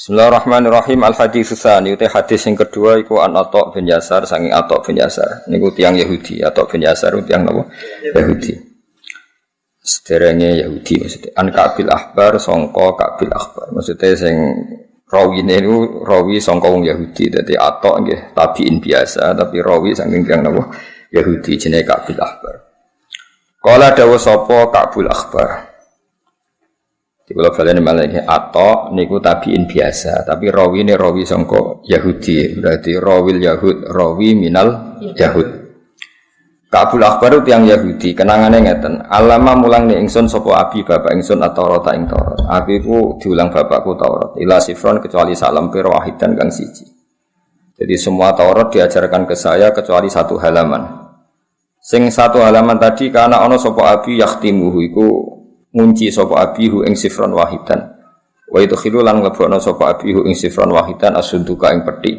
Bismillahirrahmanirrahim. Al-hadits tsani uti hadis yang kedua iku an Atha bin Yasar saking Atha bin Yasar. Niku tiyang Yahudi, Atha bin Yasar tiyang napa? Yahudi. Sederenge Yahudi maksudnya. An Ka'bil Ahbar sangka Ka'bil Ahbar. Maksudnya sing rawine niku rawi sangka wong Yahudi. Dadi Atha nggih tabiin biasa tapi rawi saking tiyang napa? Yahudi jenenge Ka'bil Ahbar. Kala dawuh sapa Ka'bil Ahbar. Kalau kalian malah atau niku tabiin biasa, tapi rawi ini rawi sangko Yahudi, berarti rawil Yahud, rawi minal Yahud. Ka'bul Akhbar tiang Yahudi, kenangannya ngeten. Alama mulang ni ingsun sopo abi bapak ingsun atau rota ing Taurat. Abi ku diulang bapakku Taurat. Ila sifron kecuali salam piro wahidan kang siji. Jadi semua Taurat diajarkan ke saya kecuali satu halaman. Sing satu halaman tadi karena ono sopo abi yakhtimuhu iku ngunci sapa abihu ing sifron wahidan wa idkhilu lan nglebokno sapa abihu ing sifron wahidan asunduka ing peti.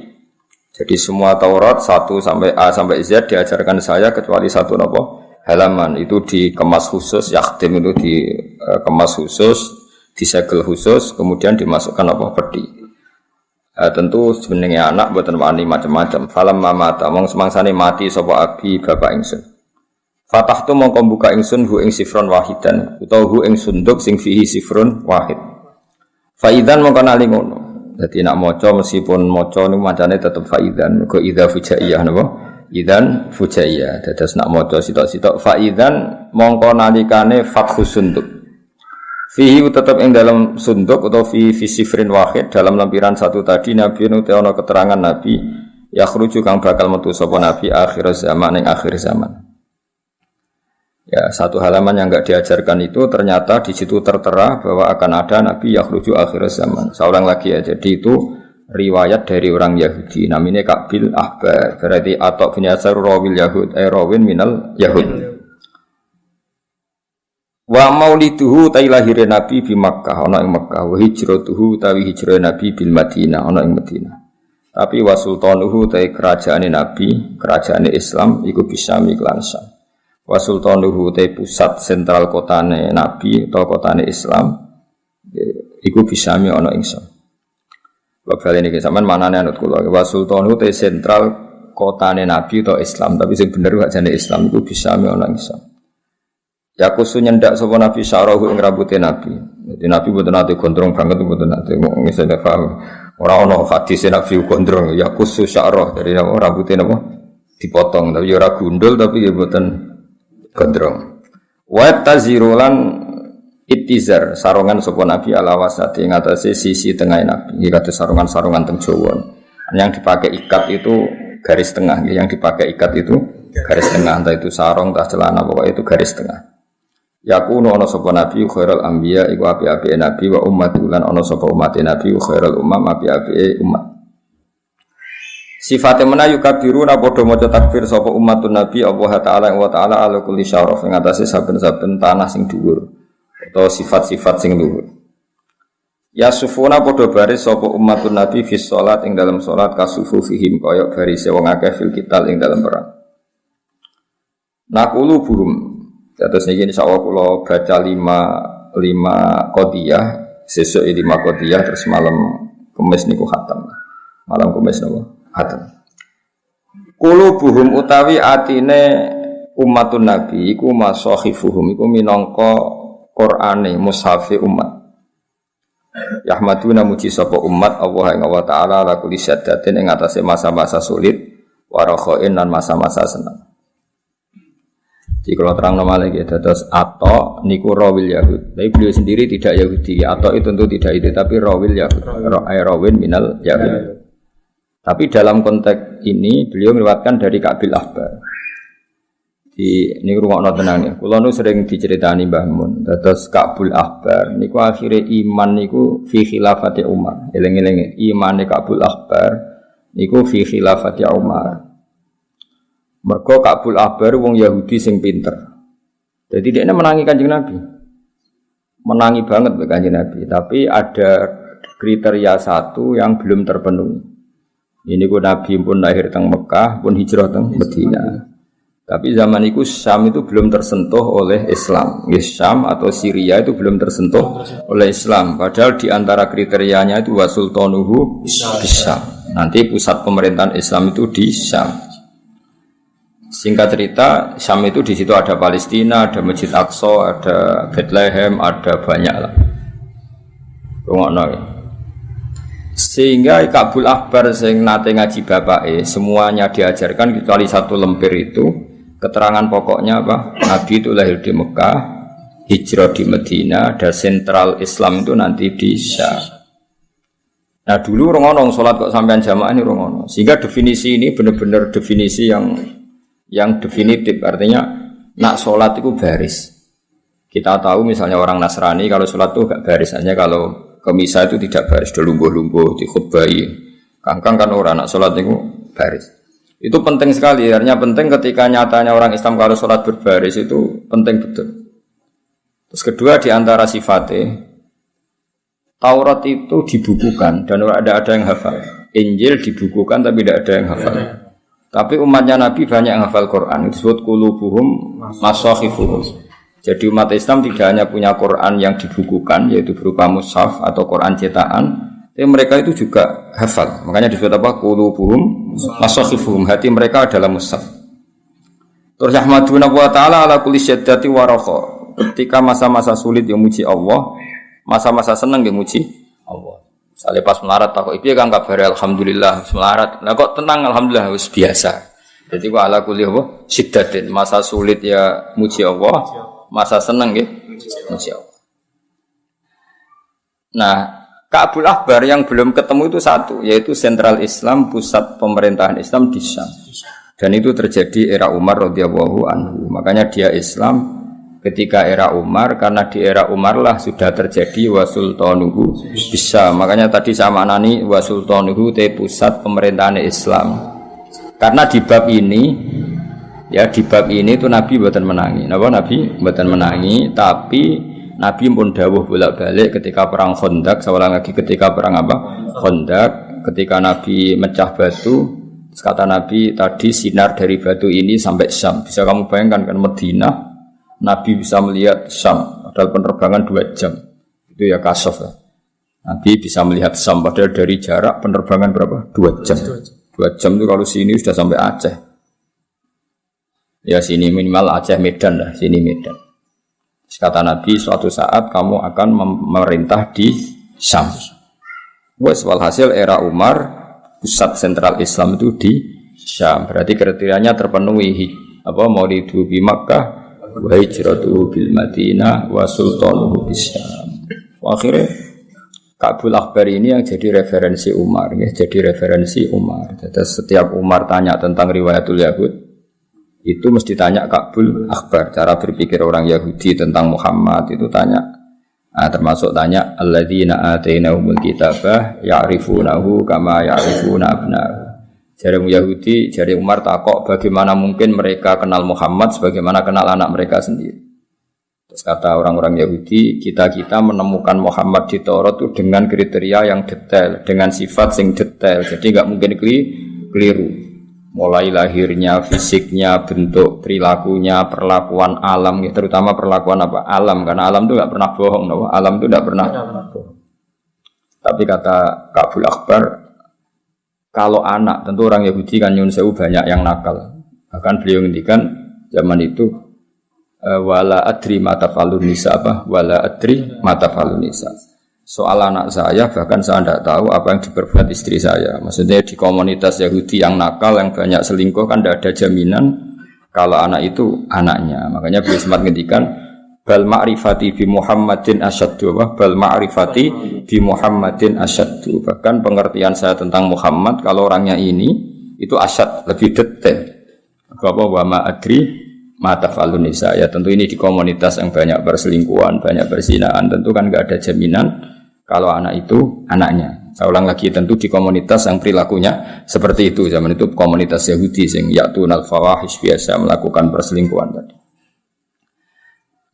Jadi semua Taurat 1 sampai A sampai Z diajarkan saya kecuali satu napa halaman itu dikemas khusus, yakhtim itu dikemas khusus, disegel khusus, kemudian dimasukkan apa peti. Tentu sebenarnya anak mboten wani macam-macam. Falam mamata mong semangsane mati sapa abi bapak ingsun. Fatah tu mongko buka ingsun hu ing sifron wahidan utawa hu ing sunduk sing fihi sifrun wahid. Faidan mongko nali ngono. Dadi nak maca meskipun maca niku macane tetep faidan mergo idza fujaiyah napa? Idzan fujaiyah. Dados nak maca sitok-sitok faidan mongko nalikane fathus sunduk. Fihi tetep ing dalam sunduk utawa fi sifrin wahid dalam lampiran satu tadi nabi utawa ana keterangan nabi yakhruju kang bakal metu sapa nabi akhir zaman ing akhir zaman. Ya, satu halaman yang enggak diajarkan itu ternyata di situ tertera bahwa akan ada Nabi yakhruju akhir zaman. Seorang lagi ya, jadi itu riwayat dari orang Yahudi. Namanya Ka'bil Ahbar. Berarti Atha bin Yasar rawil Yahud, rawin minal Yahud. Wa mauliduhu ta lahire Nabi bi Makkah, ana ing Makkah. Wa hijratuhu tawi hijrah Nabi bil Madinah, ana ing Madinah. Tapi wa sultanuhu ta kerajaane Nabi, kerajaane Islam iku bisa miklan Syam. Wa sultanuhu te pusat sentral kotane Nabi atau kotane Islam iku bisa mi ana ing Syam. Bakal ini sampean manane anut kula. Wa sultanuhu te sentral kotane Nabi atau Islam tapi sing bener gak jane Islam iku bisa mi ana ing Syam. Ya kusu nyendak sapa Nabi syarahu ing rambute Nabi. Dadi Nabi mboten nate gondrong banget mboten nate ngisene paham. Ora ana hadis Nabi gondrong ya kusu syarah dari rambute napa dipotong tapi ora gundul tapi ya mboten gondrong. Wa tazirulan ittizar sarungan sapa Nabi ala wasati ing atase sisi tengah Nabi. Iki kados sarungan-sarungan teng Jawa. Yang dipakai ikat itu garis tengah, yang dipakai ikat itu garis tengah, entah itu sarung entah celana pokoknya itu garis tengah. Yakunu ana sapa Nabi khairul anbiya iku api-api Nabi wa ummatul lan ana sapa umat Nabi khairul ummah api-api umat. Sifatnya menayu kabiru na podo moco takbir sopo umatun Nabi Allah Ta'ala wa Ta'ala ala kulli syaraf yang atasnya saben-saben tanah sing dhuwur atau sifat-sifat sing dhuwur. Ya sufuna podo baris sopo umatun Nabi fis sholat ing dalam sholat kasufu fihim koyok baris wong akeh fil kital ing dalam perang. Nakulu burum. Terus niki insyaallah kula baca 5 qadiyah, sesuk 5 qadiyah terus malam Kamis niku khatam. Malam Kamis napa? Hatem. Qulubuhum utawi atine umatun Nabi iku masahifuhum iku minangka Qur'ane mushafe umat. Yahmaduna muji sapa umat Allah ing Allah Ta'ala ala kulli syaddatin ing atase masa-masa sulit wa rakhain lan masa-masa seneng. Jadi kalau terang nama lagi terus Atha niku rawil Yahud. Tapi beliau sendiri tidak Yahudi. Atha itu tentu tidak itu tapi rawil Yahud. Rawin minal Yahud. Tapi dalam konteks ini beliau meriwayatkan dari Ka'bil Ahbar. Di niku rungokno tenan ya. Kula nu sering diceritani Mbah Mun. Terus Ka'bil Ahbar niku akhire iman niku fi khilafati Umar. Eling-eling imane Ka'bil Ahbar niku fi khilafati Umar. Mergo Ka'bil Ahbar wong Yahudi sing pinter. Jadi dia menangi Kanjeng Nabi. Menangi banget be Kanjeng Nabi, tapi ada kriteria satu yang belum terpenuhi. Ini ku Nabi pun lahir teng Mekah, pun hijrah teng Madinah. Tapi zaman itu Syam itu belum tersentuh oleh Islam. Syam atau Syria itu belum tersentuh oleh Islam. Padahal di antara kriterianya itu wasultanuhu Syam. Nanti pusat pemerintahan Islam itu di Syam. Singkat cerita, Syam itu di situ ada Palestina, ada Masjid Aqsa, ada Bethlehem, ada banyak lah. Sehingga Kabul Akbar sing nate ngaji bapake semuanya diajarkan kecuali satu lemper itu. Keterangan pokoknya apa? Nabi itu lahir di Mekah, hijrah di Medina, dan sentral Islam itu nanti di Syam. Nah dulu orang sholat kok sampean jamaah ini orang. Sehingga definisi ini benar-benar definisi yang definitif. Artinya nak sholat itu baris. Kita tahu misalnya orang Nasrani kalau sholat itu gak baris. Hanya kalau ke misa itu tidak baris, delungguh-lungguh, dikhutbahi. Kangkang kan orang nak sholat itu baris. Itu penting sekali, artinya penting ketika nyatanya orang Islam kalau sholat berbaris itu penting betul. Terus kedua di antara sifatnya, Taurat itu dibukukan dan ada yang hafal. Injil dibukukan tapi tidak ada yang hafal. Tapi umatnya Nabi banyak yang hafal Quran. Itu disebut qulubuhum masakhifuhum. Jadi umat Islam tidak hanya punya Quran yang dibukukan, yaitu berupa mushaf atau Quran cetakan, tapi mereka itu juga hafal. Makanya disebut apa? Qulubuhum masakhifuhum, hati mereka adalah mushaf. Terus Ahmaduna wa ta'ala ala kulli syaddati wa raha. Ketika masa-masa sulit yang muji Allah, masa-masa senang yang muji Allah. Misalnya pas melarat takut piye kang kabare alhamdulillah melarat. Lah kok tenang alhamdulillah wis biasa. Jadi wa ala kulli apa? Syiddatin, masa sulit ya muji Allah, masa senang nggih muji Allah. Nah, Kabul Akbar yang belum ketemu itu satu, yaitu sentral Islam, pusat pemerintahan Islam di Syam. Dan itu terjadi era Umar radhiyallahu anhu. Makanya dia Islam ketika era Umar, karena di era Umar lah sudah terjadi wasultanuhu bisa. Makanya tadi sama nani wasultanuhu te pusat pemerintahan Islam. Karena di bab ini, ya di bab ini itu Nabi mboten menangi. Napa Nabi mboten menangi, tapi Nabi pun dawuh bolak-balik ketika perang Khandaq, seorang lagi ketika perang apa? Khandaq, ketika Nabi mecah batu, kata Nabi tadi sinar dari batu ini sampai Syam. Bisa kamu bayangkan kan Madinah, Nabi bisa melihat Syam, padahal penerbangan 2 jam. Itu ya kasaf ya. Nabi bisa melihat Syam, padahal dari jarak penerbangan berapa? 2 jam. 2 jam itu kalau sini sudah sampai Aceh. Ya sini minimal Aceh Medan lah, sini Medan. Kata Nabi, suatu saat kamu akan memerintah di Syam. Wes walhasil era Umar, pusat sentral Islam itu di Syam. Berarti kriterianya terpenuhi. Apa maulidu bi Makkah, wa hijratuhu bil Madinah, wa sultanuhu bis Syam. Akhirnya Kabul Akbar ini yang jadi referensi Umar, ya, jadi referensi Umar. Jadi setiap Umar tanya tentang riwayatul Yahud, itu mesti tanya Kabul Akbar. Cara berpikir orang Yahudi tentang Muhammad itu tanya, termasuk tanya alladzina atainahumul kitabah ya'rifunahu kama ya'rifuna abna'ahu. Jari Yahudi, jari Umar takok bagaimana mungkin mereka kenal Muhammad sebagaimana kenal anak mereka sendiri. Terus kata orang-orang Yahudi, kita menemukan Muhammad di Taurat itu dengan kriteria yang detail, dengan sifat yang detail. Jadi enggak mungkin keliru. Mulai lahirnya, fisiknya, bentuk, perilakunya, perlakuan alam, ya, terutama perlakuan apa? Alam, karena alam itu tidak pernah bohong, no? Alam itu tidak pernah bohong. Tapi kata Kabul Akbar, kalau anak, tentu orang Yahudi kan nyun sewu banyak yang nakal. Bahkan beliau ngendikan zaman itu, wala adri matafalun nisa apa? Wala adri matafalun nisa. Soal anak saya, bahkan saya tidak tahu apa yang diperbuat istri saya. Maksudnya di komunitas Yahudi yang nakal, yang banyak selingkuh kan tidak ada jaminan kalau anak itu anaknya. Makanya beliau sempat ngendikan bal ma'rifati bi Muhammadin asyaddu, bal ma'rifati bi Muhammadin asyaddu. Bahkan pengertian saya tentang Muhammad kalau orangnya ini itu asyad, lebih detail. Apa wa ma adri ma tafalun nisa. Ya tentu ini di komunitas yang banyak perselingkuhan, banyak perzinaan, tentu kan enggak ada jaminan kalau anak itu anaknya. Saya ulang lagi, tentu di komunitas yang perilakunya seperti itu. Zaman itu komunitas Yahudi yang ya'tunal fawahish, biasa melakukan perselingkuhan tadi.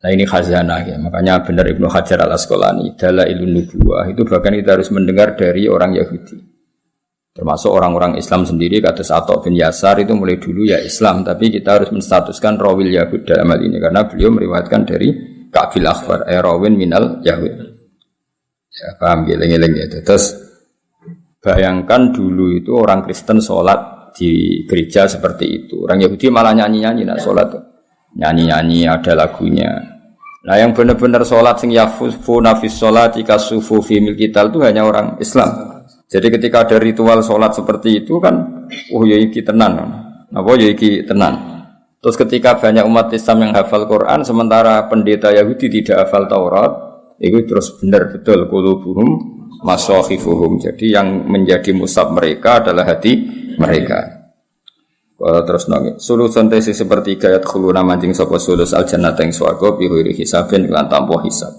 Nah ini khazanah ya. Makanya benar Ibnu Hajar al-Asqalani Dalailun Nubuwah itu bahkan kita harus mendengar dari orang Yahudi. Termasuk orang-orang Islam sendiri kados Atha bin Yasar itu mulai dulu ya Islam, tapi kita harus menstatuskan rawil Yahud dalam hal ini karena beliau meriwayatkan dari Ka'bil Akhbar rawin minal Yahud. Ya paham geleng-geleng ya. Terus bayangkan dulu itu orang Kristen sholat di gereja seperti itu. Orang Yahudi malah nyanyi-nyanyi nak sholat tuh. Nyanyi-nyanyi ada lagunya. Nah yang benar-benar sholat sing yafufuna fis sholati kasufu fi milkital itu hanya orang Islam. Jadi ketika ada ritual sholat seperti itu kan, ya iki tenan. Apa ya iki tenan. Terus ketika banyak umat Islam yang hafal Quran, sementara pendeta Yahudi tidak hafal Taurat, itu terus benar betul qulubuhum masakhifuhum. Jadi yang menjadi mushaf mereka adalah hati mereka. Terus nangis. Sulusun tesi seperti gayat khuluna mancing sapa sulus al jannata ing swarga bi ghairi hisabin lan tanpa hisab.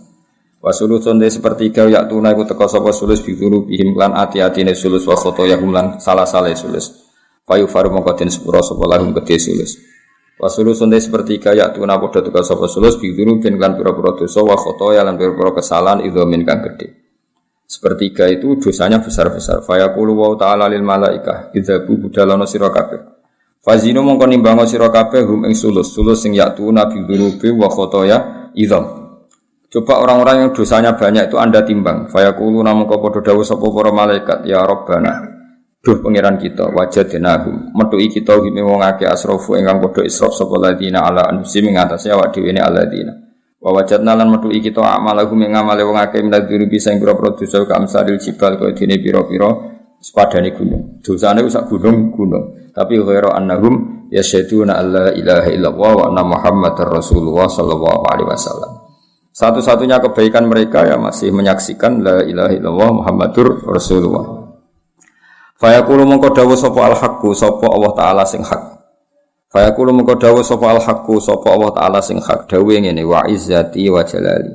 Wasulusun tesi seperti gayat tuna iku teka sapa sulus bi bihim lan ati-atine sulus wa khotoyahum lan salah-salah sulus. Payu faru mongko den sepura sapa lahum kedhe sulus. Wasulusun tesi seperti gayat tuna padha teka sapa sulus bi bin lan pira-pira dosa wa khotoya lan pira-pira kesalahan idzamin kang gedhe. Sepertiga itu dosanya besar-besar. Fayaqulu wa ta'ala lil malaikah idzabu budalana sira kabeh. Fazinu mongko nimbango sira kabeh hum ing sulus sing yatuna bi dzunubi wa khotoya idzam. Coba orang-orang yang dosanya banyak itu Anda timbang. Fayaqulu namangka padha dawuh sapa para malaikat ya Rabbana. Duh pangeran kita wajadnahum. Metuki kita hime wong akeh asrafu ingkang padha israf sapa ladina ala anfusim ing atase awak dhewe ne aladina. Wa wajadna lan metuki kita amalahum ing amale wong akeh minadzuri bisa ing pira-pira dosa ka amsalil jibal kaya dene pira-pira sepadane gunung. Dosane sak gunung-gunung. Tapi ghairu annahum yasyaduna alla ilaha illallah wa anna muhammadar rasulullah sallallahu alaihi wasallam. Satu-satunya kebaikan mereka ya masih menyaksikan la ilaha illallah muhammadur rasulullah. Fa yaqulu mongko dawuh sapa al-haqqu sapa Allah taala sing hak. Fa yaqulu mongko dawuh sapa al-haqqu sapa Allah taala sing hak. Dawuhe ngene wa izzati wa jalali.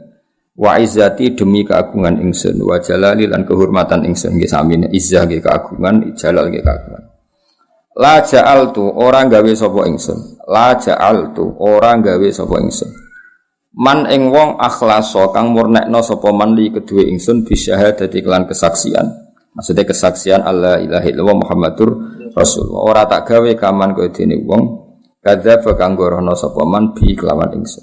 Wa izzati demi keagungan ingsun wa jalali lan kehormatan ingsun nggih sami izzah nggih keagungan jalal nggih keagungan. La ja'altu orang gawe sapa ingsun. La ja'altu orang gawe sapa ingsun. Man ing wong akhlaso kang murnekno sapa man li kedue ingsun bisyahadati kelan kesaksian. Maksudnya kesaksian alla ilaha illallah Muhammadur Rasulullah. Ora tak gawe kaman kowe dene wong kadzdzaba kang gorono sapa man bi kelawan ingsun.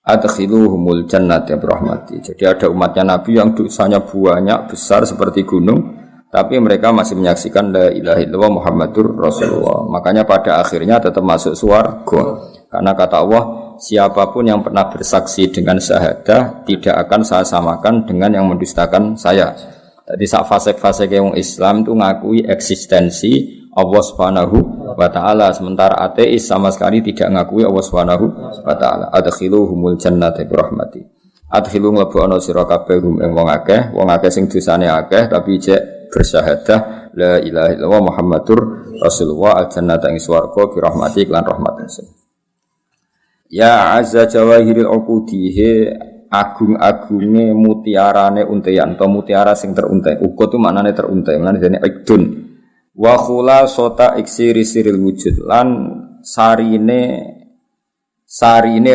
Adkhiluhumul jannata bi rahmati. Jadi ada umatnya Nabi yang dosanya banyak besar seperti gunung, tapi mereka masih menyaksikan la ilaha illallah Muhammadur Rasulullah. Makanya pada akhirnya tetap masuk surga. Karena kata Allah, siapapun yang pernah bersaksi dengan syahadah tidak akan saya samakan dengan yang mendustakan saya. Jadi saat fase-fase yang Islam itu ngakui eksistensi Allah Subhanahu wa taala, sementara ateis sama sekali tidak ngakui Allah Subhanahu wa taala. Adkhiluhumul jannata bi rahmati. Adkhilu mlebokno sira kabeh hum ing wong akeh sing dosane akeh tapi cek bersyahadah la ilaha illallah Muhammadur Rasulullah al-jannata ing swarga bi rahmati lan rahmat ingsun. Ya azza jawahiril uqudi agung-agunge mutiarane unteyan atau mutiara sing teruntai. Ukut itu maknane teruntai, maknane dene ikdun. Wa khulasata iksiri siril wujud lan sarine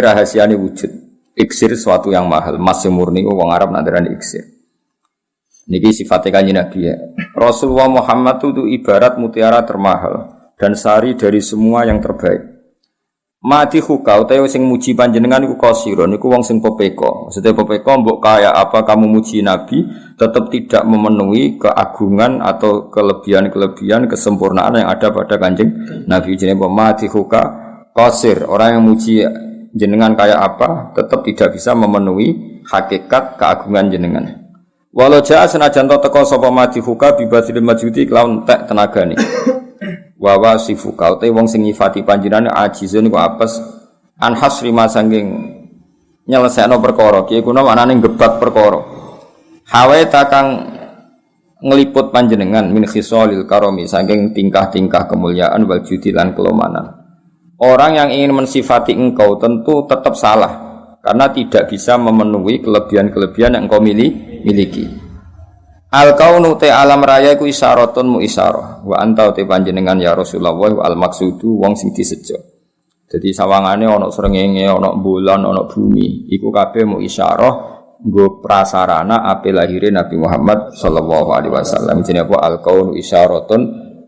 rahasiane wujud. Iksir suatu yang mahal, emas sing murni wong Arab nak darani iksir. Niki sifatnya kanjeng Nabi ya. Rasulullah Muhammad itu ibarat mutiara termahal dan sari dari semua yang terbaik. Mati hukau tayo sing muji panjenengan iku kasira niku wong sing pepeko. Maksudnya pepeko mbok kaya apa kamu muji Nabi tetap tidak memenuhi keagungan atau kelebihan-kelebihan kesempurnaan yang ada pada kanjeng Nabi. Jenenge mati huka kasir. Orang yang muji jenengan kaya apa tetap tidak bisa memenuhi hakikat keagungan jenengan. Walau jaa senajan teko sapa mati huka bibadil majuti kelawan tek tenagane. Wa wasifuka te wong sing nyifati panjenengan ajizun ku apes an hasri masanging nyelesekno perkara ki kuna manane gebak perkara hawe takang ngliput panjenengan min khisalil karomi saking tingkah-tingkah kemuliaan wal judi lan kelomanan. Orang yang ingin mensifati engkau tentu tetap salah karena tidak bisa memenuhi kelebihan-kelebihan yang engkau miliki. Al-kaunu te alam raya iku isyaratun mu isyarah wa anta te panjenengan ya Rasulullah wa al maksudu wong sing disejo. Jadi sawangane ana srengenge, ana bulan, ana bumi, iku kabeh mu isyarah nggo prasarana ape lahire Nabi Muhammad sallallahu alaihi wasallam. Jenenge apa al-kaunu isyaratun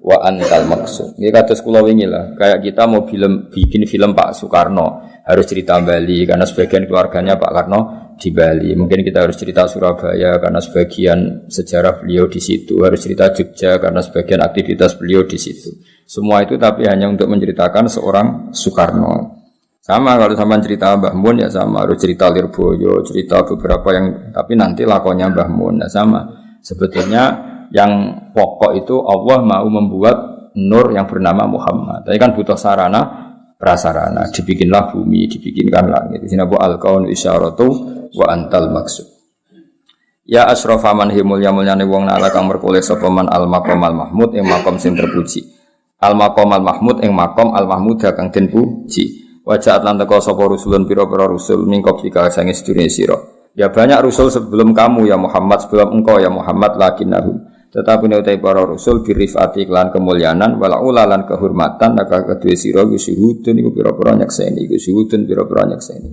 wa antal maksud. Nggih kados kula wingi lah, kayak kita mau bikin film Pak Soekarno, harus cerita Bali karena sebagian keluarganya Pak Karno di Bali. Mungkin kita harus cerita Surabaya karena sebagian sejarah beliau di situ, harus cerita Jogja karena sebagian aktivitas beliau di situ. Semua itu tapi hanya untuk menceritakan seorang Soekarno. Sama kalau sama cerita Mbah Mun ya sama, harus cerita Lirboyo, cerita beberapa yang tapi nanti lakonnya Mbah Mun ya sama. Sebetulnya yang pokok itu Allah mau membuat nur yang bernama Muhammad. Tapi kan butuh sarana prasarana, dibikinlah bumi, dibikinkan langit. Sini bu al-kaun isyaratu wa antal maksud. Ya asrafa man himul ya mulyane wong nala kang merkoleh sapa man al maqam al mahmud ing maqam sing terpuji. Al maqam al mahmud ing maqam al mahmud kang den puji. Wajah lan teka sapa rusulun pira-pira rusul mingkop jika sange sedurunge sira. Ya banyak rusul sebelum kamu ya Muhammad, sebelum engkau ya Muhammad lakinnahum. Tetapi nek para rasul birifati lan kemuliaan wala ulalan kehormatan naka kedue sira syuhudun iku pira-pira nyakseni iku syuhudun pira-pira nyakseni.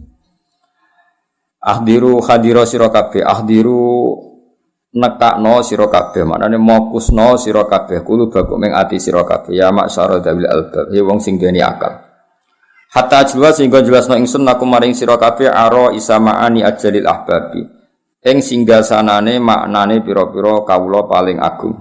Ahdiru hadira sira kabeh ahdiru nekakno sira kabeh maknane mokusno sira kabeh kulo baguk ming ati sira kabeh ya maksara dawil albab he wong sing duweni akal. Hatta jelas sehingga jelasno ingsun aku maring sira kabeh aro isamaani ajalil ahbabi. Ing singgasanane maknane pira-pira kawula paling agung.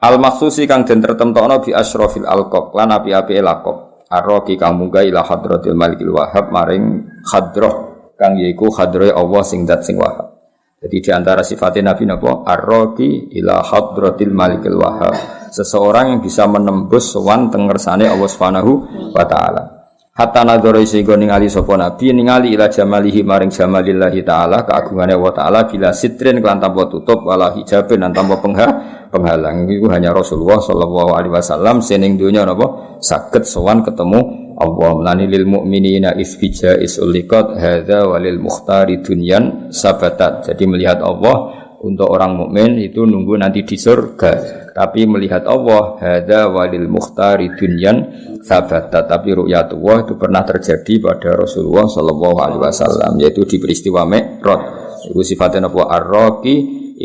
Al maksusi kang den tertemtokno bi asyrafil alqab lan api-api laqab. Arroki kang munggah ila hadratil malikil wahhab maring hadrah kang yaiku hadrahe Allah sing dat sing wahhab. Jadi di antara sifatnya Nabi napa arroki ila hadratil malikil wahhab. Seseorang yang bisa menembus sowan teng ngersane Allah Subhanahu wa taala. Hatta nadzara sehingga ningali sapa nabi ningali ila jamalihi maring jamalillahi taala keagungane Allah taala bila sitrin kelan tanpa tutup wala hijabin lan tanpa penghalang. Iku hanya Rasulullah sallallahu alaihi wasallam sening donya napa saged sowan ketemu Allah. Melani lil mukminina isfija isuliqat hadza walil mukhtari dunyan sabatat. Jadi melihat Allah untuk orang mukmin itu nunggu nanti di surga. Tapi melihat Allah hadza walil mukhtari dunyan sabatat. Tapi ru'yatullah itu pernah terjadi pada Rasulullah sallallahu alaihi wasallam yaitu di peristiwa Mi'raj. Itu sifatnya apa ar-raqi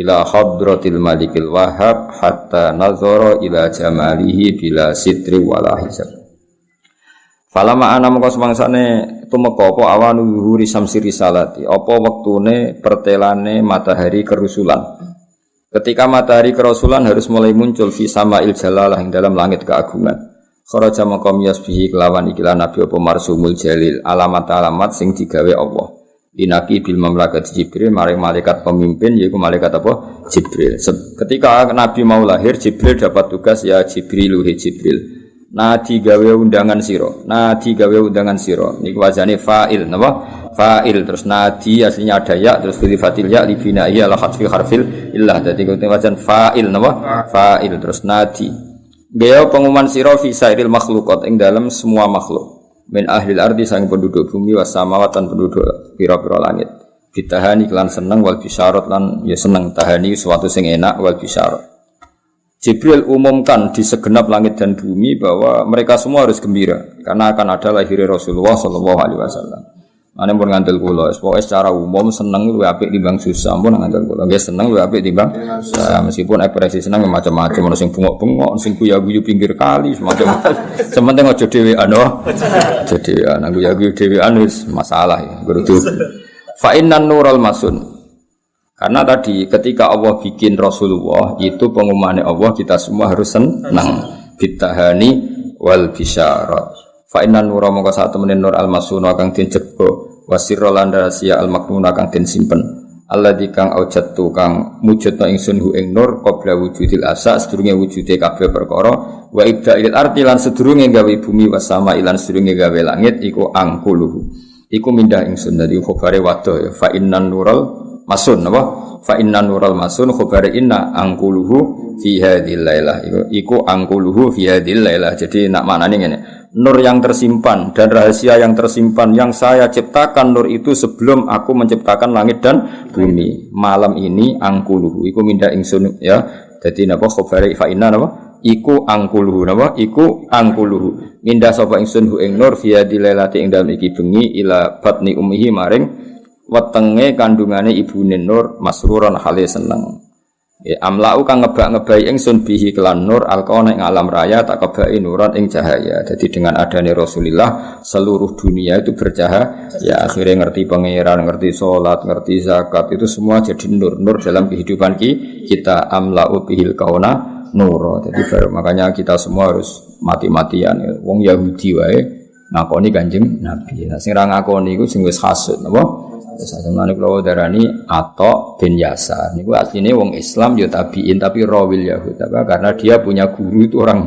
ila hadratil malikil wahhab hatta nazara ila jamalihi bila sitri wala hisab. Falama ana mengko semangsane tumeka apa awanu zuhuri samsi risalati apa wektune pertelane matahari kerusulan. Ketika matahari kerusulan harus mulai muncul fi sama'il jalalah ing dalam langit keagungan. Kharaja maqam yasbihi kelawan ikilah nabi apa marsumul jalil alamat-alamat sing digawe Allah. Dinaki bil mamlakat Jibril maring malaikat pemimpin yaitu malaikat apa? Jibril. Ketika nabi mau lahir Jibril dapat tugas ya Jibril he Jibril. Nadi gawe undangan siro, nadi gawe undangan siro. Ini wazane fa'il, napa? Fa'il terus nadi aslinya ada ya, terus bilifatil ya libina iya la hatfi harfil illah. Jadi kuwi wazan fa'il, napa? Fa'il terus nadi. Gawe pengumuman siro fi sairil makhluqat ing dalam semua makhluk. Min ahlil ardi sang penduduk bumi was samawatan penduduk pira-pira langit. Ditahani kelan seneng wal bisyarat lan ya seneng tahani suatu sing enak wal bisyarat. Jibril umumkan di segenap langit dan bumi bahwa mereka semua harus gembira karena akan ada lahir Rasulullah sallallahu alaihi wasallam. Ane pun ngandel kula, pokoke secara umum seneng luwih apik timbang susah, pun ngandel kula. Nggih seneng luwih apik timbang meskipun ekspresi seneng macam-macam, ono sing bengok-bengok, sing guyu-guyu pinggir kali, semacam. Sementing aja dhewean, aja dhewean, guyu-guyu dhewean wis masalah ya, kudu. Fa innan nural masun. Karena tadi ketika Allah bikin Rasulullah itu pengumumannya Allah kita semua harus senang bitahani wal bisyarat. Fa inna nura mongko satu menen nur al masuna kang den jebo wasirra lan rahasia al maknuna kang den simpen. Alladzi kang aujatu kang mujudna ingsun hu ing nur qabla wujudil asa sedurunge wujude kabeh perkara wa ibda'il arti lan sedurunge gawe bumi wasama ilan sedurunge gawe langit iku angkuluhu. Iku mindah ingsun dadi khobare wadah ya fa inna nural masun apa fa inna nural masun khabari inna angkuluhu fi hadhil lailah iku angkuluhu fi hadhil lailah. Jadi nak maknane ngene nur yang tersimpan dan rahasia yang tersimpan yang saya ciptakan nur itu sebelum aku menciptakan langit dan bumi malam ini angkuluhu iku minda ingsun ya. Jadi napa khabari fa inna napa iku angkuluhu napa iku angkuluhu minda sapa ingsun hu ing nur fi hadhil lailati ing dalem iki bengi ila batni ummihi maring wetenge kandungane ibune Nur masruron hale seneng. Amlau kang ngebak-ngebai ingsun bihi kelan nur alqona ing alam raya tak kebai nuron ing cahaya. Jadi dengan adanya Rasulullah seluruh dunia itu bercahaya. Ya akhirnya ngerti pangeran, ngerti salat, ngerti zakat, itu semua jadi nur dalam kehidupan kita. Amlau bihil kauna nur. Jadi baru makanya kita semua harus mati-matian. Wong Yahudi wae ngakoni Kanjeng Nabi. Nah sing ra ngakoni iku sing wis hasud napa? Samane kula darani Atok bin Yasar. Niku asline wong Islam ya tabiin tapi rawil Yahud apa karena dia punya guru itu orang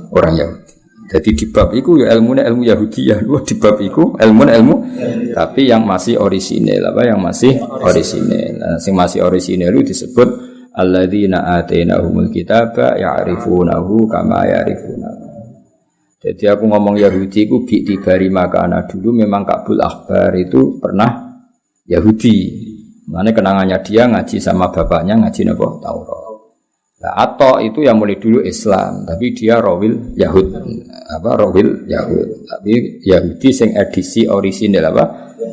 Yahudi. Jadi di bab iku ya ilmu Yahudiyah, di bab iku ilmu tapi yang masih orisinil apa yang masih orisinil. Nah, sing masih orisinil itu disebut alladzina atainahumul kitaba ya'rifunahu kama ya'rifuna. Jadi aku ngomong Yahudi iku bi tibari makana dulu memang Ka'bul Ahbar itu pernah Yahudi, makanya kenangannya dia ngaji sama bapaknya ngaji napa Taurat. Nah, Atok itu yang mulai dulu Islam, tapi dia rawil Yahud, rawil Yahud. Tapi Yahudi sing edisi orisinal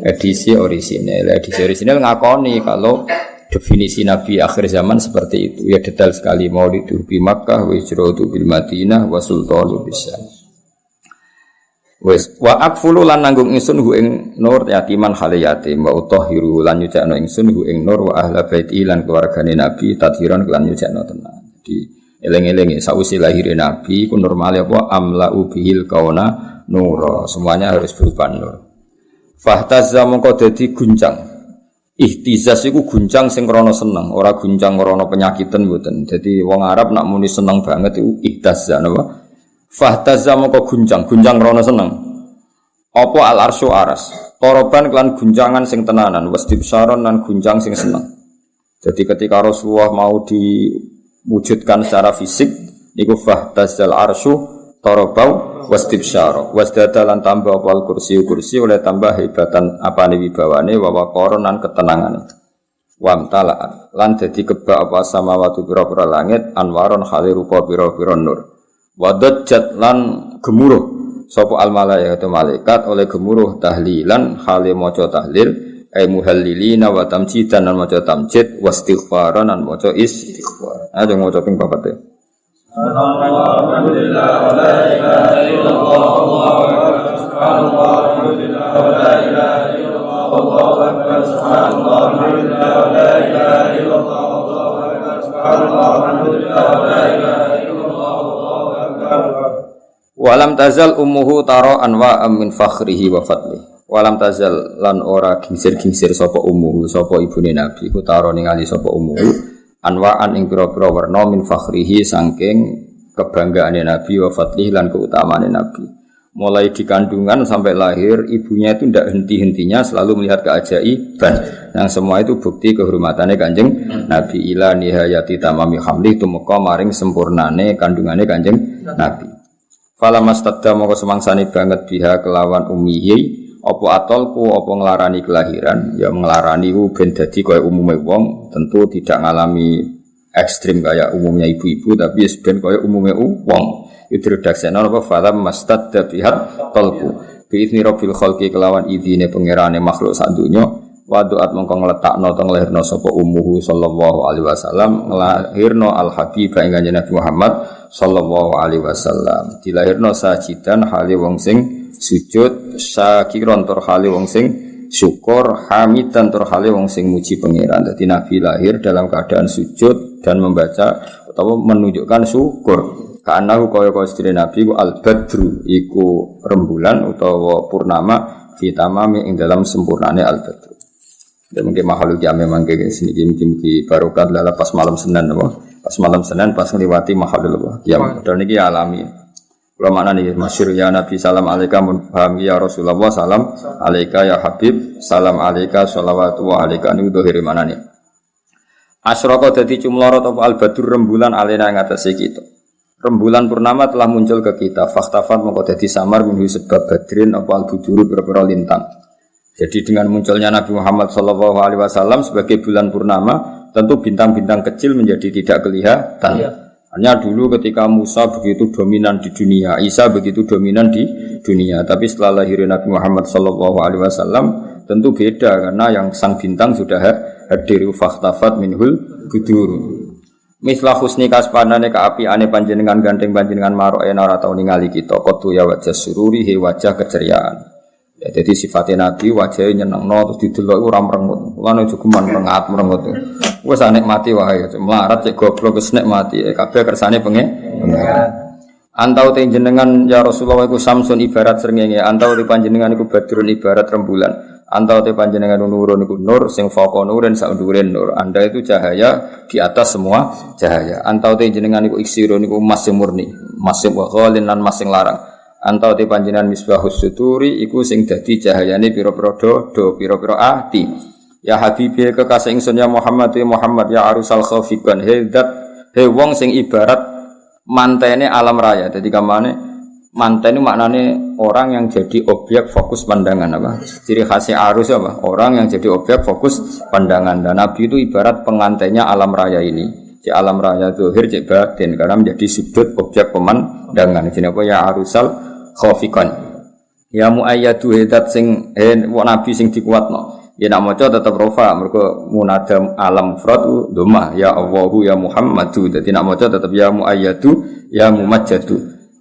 Edisi orisinal ngakoni kalau definisi Nabi akhir zaman seperti itu. Ya detail sekali maulidu bi Makkah wa hijratu bil Madinah wa sultanu bisa. Wes wa akfulu lan nanggung ingsun hu ing nur yatiman hale yatim wa utahhiru lan nyucakno ingsun hu ing nur wa ahla baiti lan keluargane Nabi tadhiran lan nyucakno tenan. Jadi eling-eling sausi lahir Nabi ku normale apa amla ubihil kauna nur. Semuanya harus berupa nur. Fahtazza mongko dadi guncang. Ihtizaz iku guncang sing krana seneng, ora guncang krana penyakitan mboten. Jadi wong Arab nak muni seneng banget iku ihtazza napa? Fahtazza moko guncang rono seneng. Apa al arsyu aras. Toroban kelan guncangan sing tenanan, wastibsaron lan guncang sing seneng. Jadi ketika Rasulullah mau diwujudkan secara fisik, niku fahtazzal arsyu torobau wastibsyara. Wasdada lan tambah apa al kursi oleh tambah hebatan apane wibawane wa waqaron lan ketenangane. Wamtala lan dadi kebak apa samawati pira-pira langit anwaron hale rupa pira-pira nur. Wadajjat lan gemuruh sapa al malaikatu malaikat oleh gemuruh tahlilan hale maca tahlil ay muhallilina wa tamjidan lan maca tamjid wastighfaran lan maca istighfar. Aja maca ping papat. Alhamdulillah wa la ilaha illallah Allahu akbar subhanallah alhamdulillah wa la ilaha illallah Allahu akbar subhanallah alhamdulillah wa la ilaha illallah Allahu akbar subhanallah alhamdulillah wa la ilaha Walam tazal ummuhu tara anwa min fakhrihi wa fadlihi. Walam tazal lan ora gingsir-gingsir sapa ummuhu sapa ibune Nabi ku tara ningali sapa ummuhu anwaan ing pira-pira werna min fakhrihi saking kebanggaane Nabi wa fadlihi lan keutamaane Nabi. Mulai di kandungan sampai lahir ibunya itu tidak henti-hentinya selalu melihat keajaiban. Yang semua itu bukti kehormatannya Kanjeng Nabi ila nihayati tamami hamli tumeka maring sempurnane kandungane Kanjeng Nabi. Fala mastadda moko semangsane banget biha kelawan umihi apa atolku apa nglarani kelahiran ya nglarani ku ben dadi kaya umume wong tentu tidak ngalami ekstrim kaya umumnya ibu-ibu tapi ben kaya umume wong itu redaksenan apa fala mastadda biha tolku bi izni rabbil khalqi kelawan idine pangerane makhluk sak donya wa doat mongko ngletakno teng lahirna sapa ummuhu sallallahu alaihi wasallam nglahirno al habib ing kanjeng Nabi Muhammad sallallahu alaihi wasallam dilahirno sajidan hale wong sing sujud syakiron tur hale wong sing syukur hamidan tur hale wong sing muji pangeran. Dadi Nabi lahir dalam keadaan sujud dan membaca atau menunjukkan syukur. Ka'annahu kaya sedene Nabi ku al-badru iku rembulan utawa purnama fi tamami ing dalam sempurnane al-badru. Ya mungkin makhluk ya memang kayak sini mungkin barokah lala pas malam Senin apa? Pas malam Senin pas ngliwati makhluk apa? Ya padahal niki alami. Kula makna niki masyhur ya Nabi salam alaika munfaham ya Rasulullah salam alaika ya Habib salam alaika sholawatu wa alaika niku dohire manane. Asyraka dadi cumlorot apa al-badur rembulan alena ing atase kita. Rembulan purnama telah muncul ke kita. Faktafat mongko dadi samar minhu sebab badrin apa al-buduru pira-pira lintang. Jadi dengan munculnya Nabi Muhammad SAW sebagai bulan purnama, tentu bintang-bintang kecil menjadi tidak kelihatan. Hanya dulu ketika Musa begitu dominan di dunia, Isa begitu dominan di dunia. Tapi setelah lahirnya Nabi Muhammad SAW, Tentu beda karena yang sang bintang sudah hadir fahtafat minhul budur. Mislah husni kaspanane kaapiane panjenengan gandeng panjenengan maro'ena ora tau ningali kita qatu ya wajah sururi he wajah keceriaan. Ya, jadi sifatnya Nabi wajahnya nyenengno terus didelok ora merengut. Lan aja geman merengut. Wis nikmati wae, melarat cek goblok wis nikmati. Kabeh kersane pengen. Antau te jenengan ya Rasulullah iku samsun ibarat srengenge, antau te panjenengan iku badrun ibarat rembulan. Antau te panjenengan nurun iku nur sing faqo nuren sak dhuwure nur. Anda itu cahaya di atas semua cahaya. Antau te jenengan iku iksirun iku emas sing murni, emas sing ghalin lan emas sing larang. Antau te panjenengan misbahus suturi iku sing dadi cahayane pira-pira do pira-pira ati. Ya habibi kekasih ingsun ya Muhammad ya arusal khafiqan he wong sing ibarat mantene alam raya. Jadi kamane manten itu maknane orang yang jadi objek fokus pandangan apa? Ciri khasnya arus apa? Orang yang jadi objek fokus pandangan. Dan Nabi itu ibarat pengantennya alam raya ini. Cik alam raya zahir cik batin karena menjadi sudut objek pemandangan. Jadi apa ya arusal khafiqan. Ya muayyadu hidat sing nabi sing dikuatno. Ya nak maca tetep rofa mergo munadam alam mufrad dhamma ya Allahu ya Muhammadu. Dadi nak maca tetep ya muayyadu ya mumajjadu.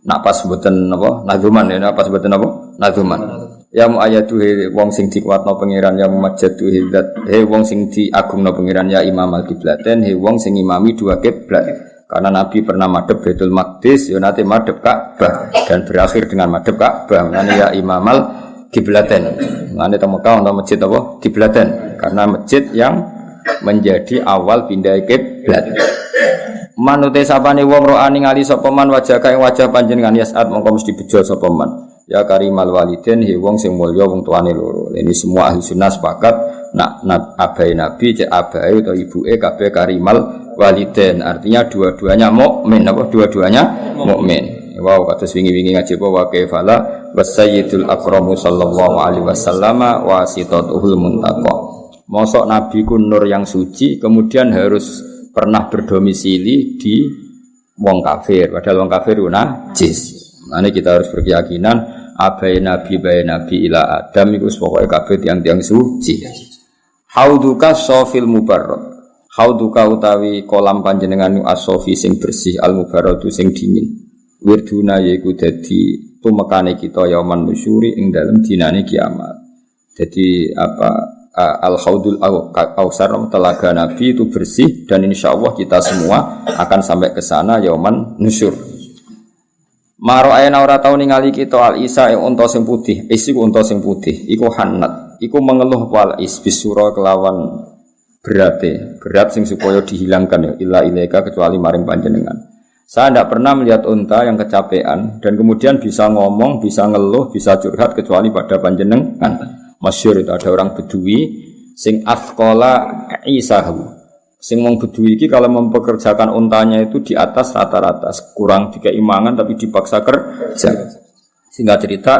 Nak pas mboten napa nadzuman ya pas mboten napa nadzuman. Ya muayyadu wong sing dikuatno pangeran ya mumajjadu hidat wong sing diagungno pangeran ya imam al-qiblaten wong sing imami dua kiblat. Karena Nabi pernah madhep Baitul Maqdis, ya nanti madhep Ka'bah dan berakhir dengan madhep Ka'bah. Ngene ya Imamal Qiblaten. Ngene teng Mekah ana masjid apa? Qiblaten. Karena masjid yang menjadi awal pindah kiblat. Manute sapane wong roani ngali sapa man wajah kae wajah panjenengan yasat mongko mesti bejo sapa man. Ya karimal waliden he wong sing mulya wong tuane loro. Ini semua ahli sunnah sepakat nak abai Nabi cek abai atau ibuke kabeh karimal waliden, artinya dua-duanya mukmin apa dua-duanya mukmin. Wow, kados wingi-wingi ngaji apa wa kaifala wasayyidul akramu sallallahu alaihi wasallam wa sitatuhul muntaqa. Mosok Nabi ku nur yang suci kemudian harus pernah berdomisili di wong kafir, padahal wong kafir ku najis. Mane kita harus berkeyakinan abai nabi ila Adam iku pokoke kabeh tiang-tiang suci. Hauduka sofil mubarrad. Hauduka utawi kolam panjenengan asofi sing bersih al mubarradu sing dingin. Wirduna yaiku dadi tumekane kita yauman nusyuri ing dalem dinane kiamat. Jadi apa al haudul kausar telaga Nabi itu bersih dan insyaallah kita semua akan sampai ke sana yauman nusyur. Maro ayana ora tau ningali kita al isa ing unta sing putih, iku unta sing putih, iku hanat, iku mengeluh wal is bisura kelawan berat sing supaya dihilangkan ya illa ilaika kecuali maring panjenengan. Saya tidak pernah melihat unta yang kecapean dan kemudian bisa ngomong, bisa ngeluh, bisa curhat kecuali pada panjenengan. Masyhur itu ada orang Bedui sing afqala isahu. Sing wong Bedui iki kalau mempekerjakan untanya itu di atas rata-rata, kurang dikeimangan tapi dipaksa kerja. Sehingga cerita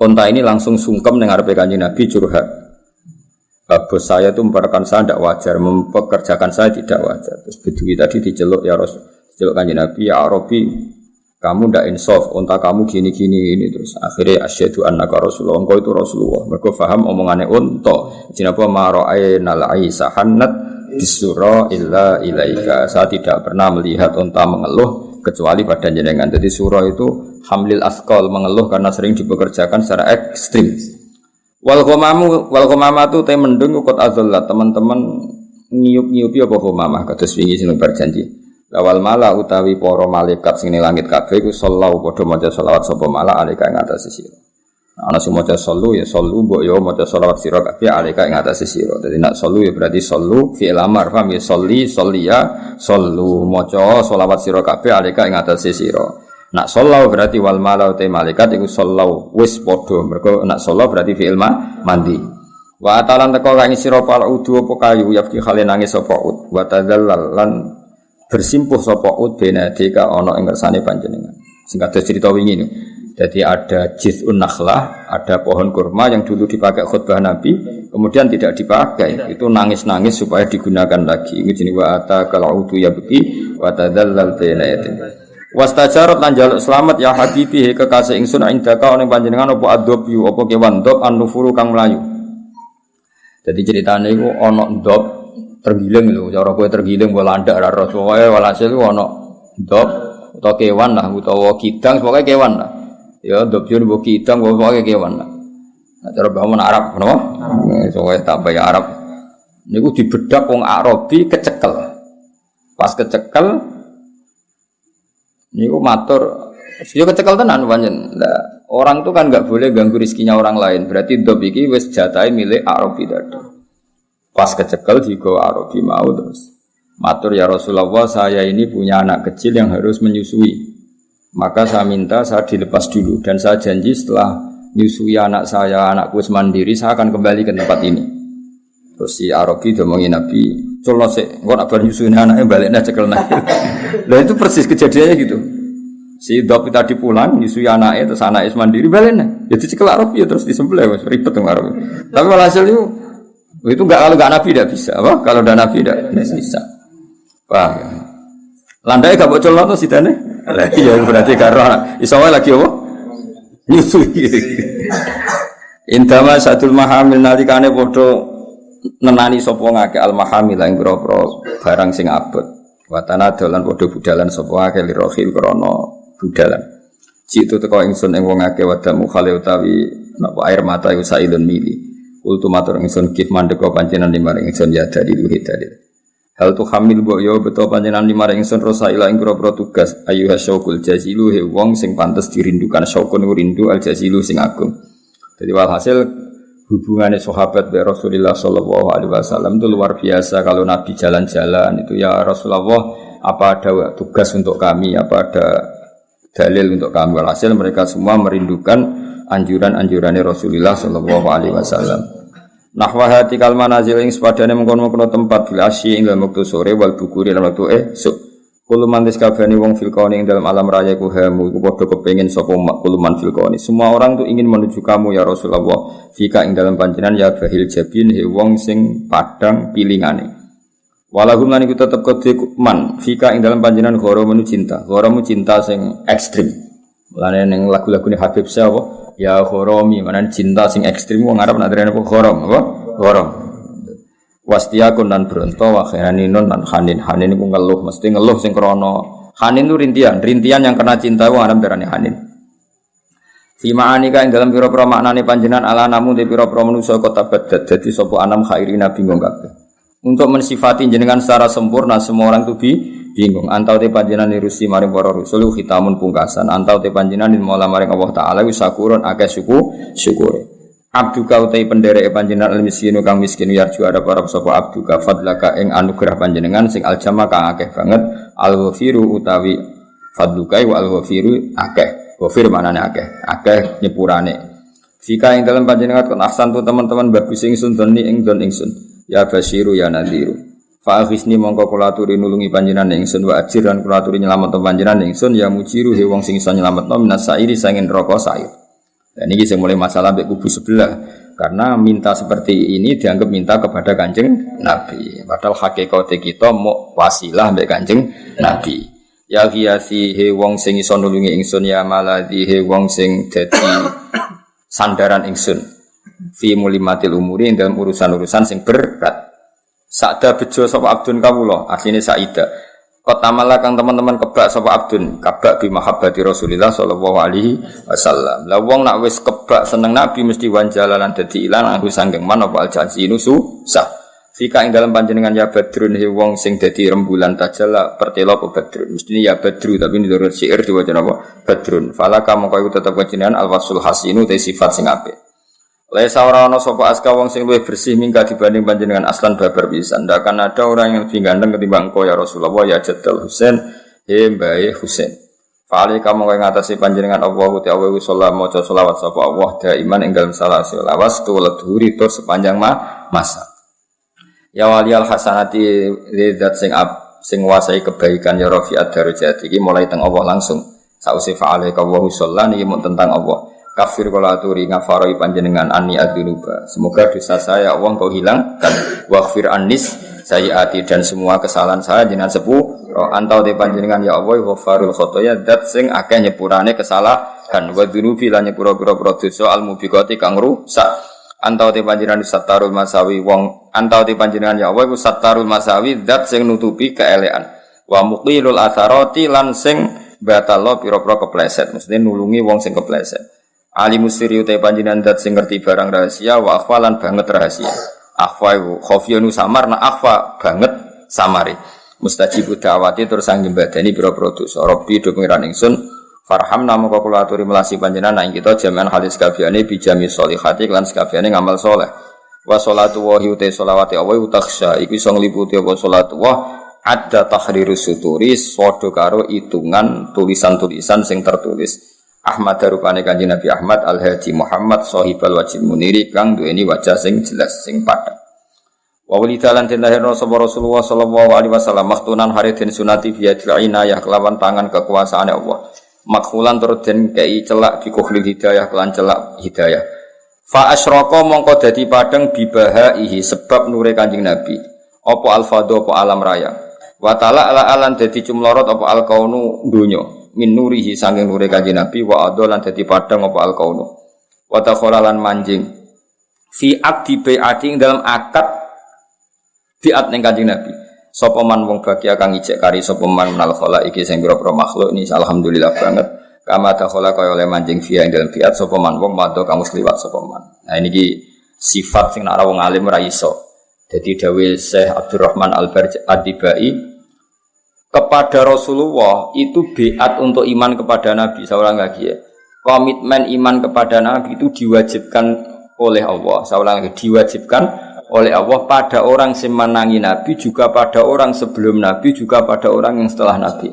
unta ini langsung sungkem dengan ngarepe Kanjeng Nabi curhat. Bos saya itu memperlakukan saya tidak wajar, mempekerjakan saya tidak wajar. Terus Bedui tadi diceluk ya Rasul, diceluk Kanjeng Nabi ya Arabi, kamu tidak insaf, unta kamu gini. Terus akhirnya asyhadu annaka Rasulullah, engkau itu Rasulullah. Mereka faham omongannya unta. Jenapa mara'aina al-aisa hannat bisura illa ilaika. Saya tidak pernah melihat unta mengeluh kecuali pada jenengan. Jadi surah itu hamlil asqal, mengeluh karena sering dipekerjakan secara ekstrim. Wal ghamamatu te mendung ukut azallat, teman-teman ngiyup-ngiyupi apa ghamamah kados wingi sing berjanji. Lawal mala utawi para malaikat sing ning langit kabeh iku sallallahu padha maca selawat sapa mala alika ing atase sira. Ana sing maca sallu ya sallu mbok ya maca selawat sira kabeh alika ing atase sira. Dadi nek sallu ya berarti sallu fi'il amar, paham ya sholli ya sallu maca selawat sira kabeh alika ing atase sira. Nak sallau berarti wal malau te malaikat iku sallau wis padha. Mergo nak sallau berarti fi'il mandi. Wa atalan teko kang sira pal udu apa kayu yafki khale nangis sapa ud. Wa tadzallal lan bersimpuh sapa ud benadika ana ing kersane panjenengan. Sing kados cerita wingi niku. Jadi ada jiz'un nakhlah, ada pohon kurma yang dulu dipakai khutbah Nabi, kemudian tidak dipakai. Itu nangis-nangis supaya digunakan lagi. Ini jenis wa atakal udu yabki wa tadzallal benadika. Wastajarot lan jaluk selamat ya habibi kekasih ingsun indaka ning panjenengan apa adobyu apa kewan dob an nufuru kang mlayu. Jadi ceritanya itu ono ndop tergiling lho, cara kowe tergiling mbok landak ra ros. Pokoke walhasil ku ono ndop utawa kewan lah utawa kidang, pokoke kewan lah. Ya ndop yo mbok kidang pokoke kewan lah. Nah, cara bangun Arab napa? Soale tak bayar Arab. Niku dibedak wong Arabi kecekel. Pas kecekel niku matur, yo kecekel tenan pancen. Lah orang itu kan enggak boleh ganggu rezekinya orang lain. Berarti ndop iki wis jatahe milik Arabi tadi. Pas kecekel digo Arabi mau terus matur ya Rasulullah, saya ini punya anak kecil yang harus menyusui. Maka saya minta saya dilepas dulu dan saya janji setelah menyusui anak saya, anakku mandiri, saya akan kembali ke tempat ini. Terus si Arabi ngomongin Nabi, "Culno sik, engko nak bar nyusui anaknya baliknya cekelna." Lah itu persis kejadiannya gitu. Si Dop tadi pulang, nyusui anaknya, terus anaknya mandiri, baliknya. Jadi cekel Arabi ya terus disembelih, ribet dong Arabi. Tapi walhasil itu kalau enggak Nabi tidak bisa, apa? Kalau udah Nabi tidak bisa. Paham ya? Landai gak bocor lo tuh sidane? Lah iya berarti karo iso wae lagi apa? Nyusui. Intama satul mahamil nalikane padha nenani sapa ngake al mahamil ing pira-pira barang sing abot. Watana dolan padha budalan sapa ngake lirohil krana budalan. Citu teko ingsun ing wong akeh wadamu khale utawi napa air mata iku sailun mili. Kultu matur ingsun kif mandeka panjenengan limaring ingsun ya dari luhit dari. Hal tu hamil mbok yo beto panjenengan limaring ingsun rosaila ing pira-pira tugas ayu hasyukul jazilu he wong sing pantes dirindukan syukun rindu al jazilu sing agung. Jadi walhasil hubungannya sahabat dengan Rasulullah sallallahu alaihi wasallam itu luar biasa. Kalau Nabi jalan-jalan itu ya Rasulullah apa ada tugas untuk kami, apa ada dalil untuk kami. Walhasil mereka semua merindukan anjuran-anjurannya Rasulullah sallallahu alaihi wasallam. Nahwa hati kal manazil ing sepadane mengkono-mengkono tempat bil asyi ing dalem wektu sore wal bukuri lan wektu esuk. Kulo mantis kabehane wong fil kauni ing dalam alam raya ku hamu iku padha kepengin sapa kulo man fil kauni. Semua orang tuh ingin menuju kamu ya Rasulullah. Fika ing dalam panjenengan ya bahil jabin he wong sing padang pilingane. Walahum lan iku tetep kedhe man fika ing dalam panjenengan gharamu cinta. Gharamu cinta sing ekstrim. Mulane ning lagu-lagune Habib Syah ya khoromi, mana cinta sing ekstrim wong Arab nak derene apa khorom apa? Khorom. Wastiakun dan bronto wa khaninun dan hanin. Hanin iku ngeluh, mesti ngeluh sing krana hanin itu rintian yang kena cinta wong Arab derane hanin. Fi ma'anika ing dalam pira-pira maknane panjenengan ala namu te pira-pira manusa kota badat dadi sapa anam khairina bingung kabeh. Untuk mensifati jenengan secara sempurna semua orang itu bingung. Antau te panjenengan nirusi maring para rasul khitamun pungkasan. Antau te panjenengan mola maring Allah taala wis sakurun akeh syukur. Abduka utai pendereke panjenengan al-miskinu kang miskin yarju ada para sapa abduka fadlaka ing anugerah panjenengan sing aljama kang akeh banget al-ghafiru utawi fadluka wa al-ghafiru akeh. Ghafir manane akeh nyepurane. Fika ing dalam panjenengan kon ahsan tu teman-teman bagus ingsun doni ing don ingsun. Ya basiru ya nadhiru. Fa akhisni mongko kula aturi nulungi panjenengan ingsun wa ajir lan kula aturi nyelametno panjenengan ingsun ya mujiru he wong sing iso nyelametno minas sairi sanging neraka sair. Dan ini sing mulai masalah mbek kubu sebelah karena minta seperti ini dianggap minta kepada Kanjeng Nabi. Padahal hakikate kita mau wasilah mbek Kanjeng Nabi. Ya hiasi he wong sing iso nulungi ingsun ya maladhi he wong sing dadi sandaran ingsun. Fi mulimatil umuri dalam urusan-urusan sing berat. Sakda bejo sapa abdun kawula, asline Saida. Kotamala kang teman-teman kebak sapa abdun, kabak bi mahabbati Rasulillah sallallahu alaihi wasallam. Lah wong nak wis kebak seneng Nabi mesti wanjalalan dadi ilang aku sanggeng man apa aljazinu susah. Fika ing dalam panjenengan ya badrun he wong sing dadi rembulan tajala pertelo apa badrun. Mestine ya badru tapi menurut syair diwaca apa badrun. Falaka mongko iku tetep panjenengan alwasul hasinu te sifat sing apik. Laisa ora ana sapa aska wong sing luwih bersih mingga dibanding panjenengan aslan babar pisan. Ndak akan ada orang yang lebih ganteng ketimbang engkau ya Rasulullah ya Jaddal Husain he mbae Husain. Fa'ali kamu kaya ngatasi panjenengan Allah ta'ala sallallahu maca selawat sapa Allah daiman ing dalem salah lawas tuwal dhuhuri tur sepanjang masa. Ya waliyal hasanati lidzat sing wasai kebaikan ya rafi'at darajat iki mulai teng Allah langsung. Sause fa'alaika wa sallallahu niki tentang Allah. Kafir kala aturi ngafaroi panjenengan ani adzunuba. Semoga dosa saya Allah kau hilangkan. Waghfir annis sayiati dan semua kesalahan saya jenengan sepuh. Antau te panjenengan ya Allah ghafarul khotoya zat sing akeh nyepurane kesalahan wa dzunubi lan nyepura-pura dosa al mubiqati kang rusak. Antau te panjenengan sattarul masawi wong antau te panjenengan ya Allah iku sattarul masawi zat sing nutupi keelekan wa muqilul atharati lan sing batalo pira-pira kepleset mesti nulungi wong sing kepleset alimus siri te panjenengan zat sing ngerti barang rahasia wa akhwalan banget rahasia akhwa khofiyanu samar na akhwa banget samari mustajibud da'wati terus sang nyembadani pira-pira dosa rabbi do pengiran ingsun farhamna moko kula aturi melasi panjenengan ing kita jaman halis kabehane bijami sholihati lan sakabehane ngamal saleh wa sholatu wa hiuta sholawati Allah utaksha iku iso ngliputi apa sholatu wa ada tahrirus suturi padha karo itungan tulisan-tulisan sing tertulis Ahmad rupane Kanjeng Nabi Ahmad Al-Hadi Muhammad sahibal wajib muniri kang duweni wajah sing jelas sing padhang wa walidalan den lahirna sapa Rasulullah sallallahu alaihi wasallam maktunan hari den sunati biadil inayah kelawan tangan kekuasaane Allah makhulan turut den kei celak bikuhlil hidayah kelan celak hidayah fa asyraka mongko dadi padang bibahaihi sebab nure Kanjeng Nabi apa alfadho apa alam raya wa ta'ala alan dadi cumlorot apa alkaunu dunya min nurihi saking nure Kanjeng Nabi wa adolan dadi padang apa alkaunu wa takholalan manjing fi aqdi bai'ati dalam akad biat ning Kanjeng Nabi sapa man wong bagia kang ijek kari sapa man menal khala iki sing pira-pira makhluk ini alhamdulillah banget kama takhala kaya oleh manjing via ing dalem biat sapa man wong madha kamu kliwat sapa man nah ini sifat sing nek wong alim ora iso dadi dawuh Syekh Abdurrahman Al-Barjadi kepada Rasulullah itu biat untuk iman kepada Nabi seorang lagi ya komitmen iman kepada Nabi itu diwajibkan oleh Allah seorang lagi diwajibkan oleh Allah pada orang yang menangi Nabi juga pada orang sebelum Nabi juga pada orang yang setelah Nabi.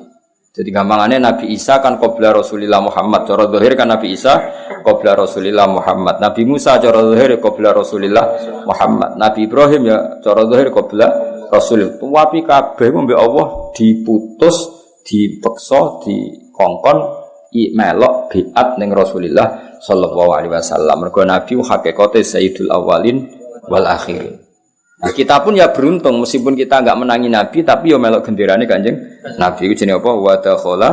Jadi gampangannya Nabi Isa kan qabla Rasulillah Muhammad. Cara zahir kan Nabi Isa qabla Rasulillah Muhammad. Nabi Musa cara zahir qabla Rasulillah Muhammad. Nabi Ibrahim ya cara zahir qabla Rasul. Tapi kabeh mbek Allah diputus, dipeksa, dikongkon melok biat ning Rasulillah sallallahu alaihi wasallam. Mergo Nabi hakikate sayyidul awalin wal akhirin. Nah, kita pun ya beruntung meskipun kita enggak menangi Nabi tapi yo melok genderane Kanjeng Nabi iku jenenge apa wa dakhala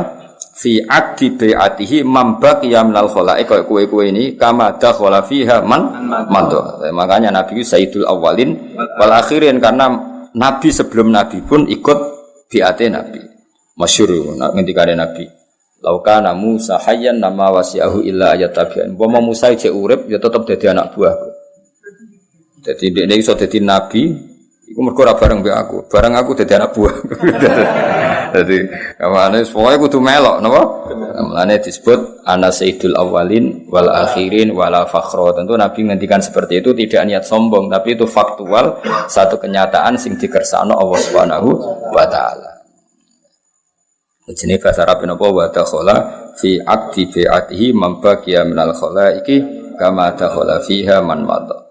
fi aqdi bai'atihi man baqiya minal khala'iq kaya kowe ini kama dakhala fiha man manto. Makanya Nabi itu sayyidul awwalin wal akhirin karena Nabi sebelum Nabi pun ikut biate Nabi. Masyhur ngendikane Nabi. Laukana Musa hayyan nama wasi'ahu illa ayatabi'an. Umpama Musa jek urip ya tetep dadi anak buahku. Jadi dia iso dadi nabi, iku mergo ora bareng mbek aku. Bareng aku dadi anak buah. Dadi kamane pokoke kudu melok napa? Mulane disebut ana sayyidul awwalin wal akhirin wala fakhra. Tentu Nabi ngendikan seperti itu tidak niat sombong, tapi itu faktual, satu kenyataan sing dikersakno Allah Subhanahu wa taala. Jenenge bahasa Arab napa wa dakhala fi aqdi bi'atihi man baqiya minal khalaiqi kama dakhala fiha man madha.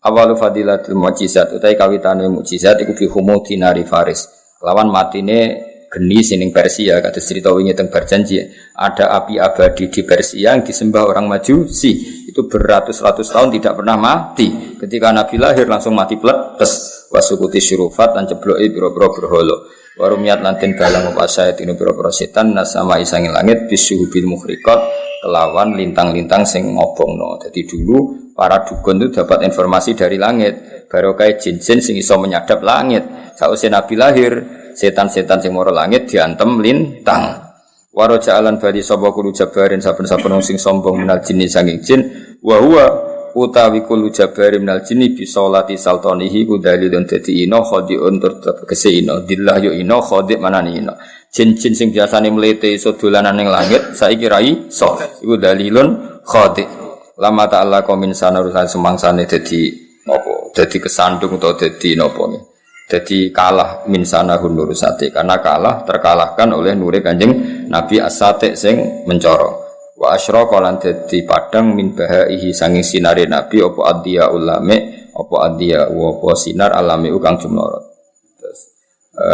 Awalu fadilatul mukjizat utai kawitane mukjizat iku bi humudi nari Faris. Lawan matine geni sining Persia kados cerita wingi teng Berjanji. Ada api abadi di Persia yang disembah orang Majusi. Itu beratus-ratus tahun tidak pernah mati. Ketika Nabi lahir langsung mati pletes. Wasukuti syurufat lan cebloke pira-pira berhala. Warumiyat lantin balang upasayat inu pira-pira setan nasama isangin langit bisuhubil mukhriqat kelawan lintang-lintang sing ngobongno. Jadi dulu para dukun itu dapat informasi dari langit. Barokah jin-jin sing iso menyadap langit. Sausé Nabi lahir, setan-setan sing mara langit diantem lintang. Waro ja'alan bali sapa kulo jabarin saben-saben sing sombong minal jinni sanging jin wa huwa utawi kulo jabarin minal jinni bi sholati saltanihi kudalilun dadi ina khadiun tur tegese ina dillah yo ina khadi manani ina. Jin-jin sing biasane mlete iso dolanan ning langit saiki ra iso. Iku dalilun khadi. Lama ta'ala komin sana urusan semangsane dadi apa? Dadi kesandung atau dadi napa nggih? Dadi kalah min sana hunurusate karena terkalahkan oleh nure Kanjeng Nabi As-Sati sing mencoro. Wa asyraqa lan dadi padang min bahaihi sanging sinare Nabi apa adhiya ulame apa adhiya apa sinar alame kang jumlorot. Terus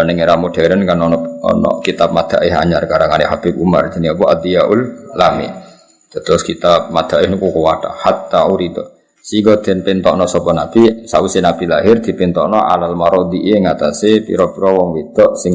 ning era modern kan ono kitab madaih anyar karangane Habib Umar jenenge apa adhiyaul lami. Terus kitab madaih niku kuwata hatta urido. Sigo den pentokno sapa Nabi sawise Nabi lahir dipentokno alal marodi ing atase pira-pira wong wedok sing